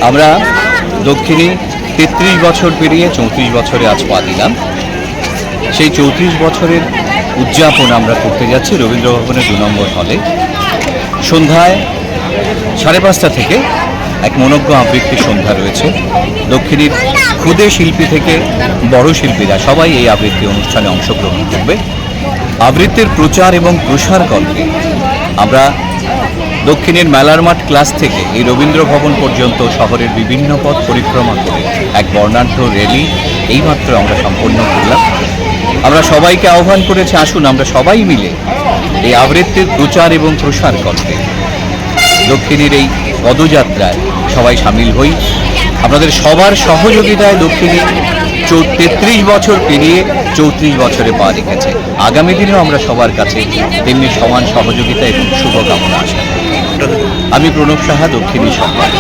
আমরা দক্ষিণে ৩৩ বছর পেরিয়ে ৩৪ বছরে আজ পা দিলাম। সেই ৩৪ বছরের উদযাপন আমরা করতে যাচ্ছি রবীন্দ্র ভবনের ২ নম্বর হলে। সন্ধ্যায় ৫:৩০ থেকে এক মনোজ্ঞ আবৃত্তি সন্ধ্যা রয়েছে। দক্ষিণের ক্ষুদে শিল্পী থেকে বড় শিল্পীরা সবাই এই আবৃত্তি অনুষ্ঠানে অংশগ্রহণ করবে। আবৃত্তির প্রচার এবং প্রসার কল্পে আমরা দক্ষিণের মেলার মাঠ ক্লাস থেকে এই রবীন্দ্র ভবন পর্যন্ত শহরের বিভিন্ন পথ পরিক্রমা করে এক বর্ণাঢ্য র্যালি এইমাত্র আমরা সম্পন্ন করলাম। আমরা সবাইকে আহ্বান করেছি, আসুন আমরা সবাই মিলে এই আবৃত্তির প্রচার এবং প্রসার কল্পে দক্ষিণের এই পদযাত্রায় সবাই সামিল হই। আপনাদের সবার সহযোগিতায় দক্ষিণে ৩৩ বছর পেরিয়ে ৩৪ বছরে পা রেখেছে। আগামী দিনেও আমরা সবার কাছে তেমনি সমান সহযোগিতা এবং শুভকামনা আশা করি। আমি প্রণব সাহা, দক্ষিণী সংবাদ।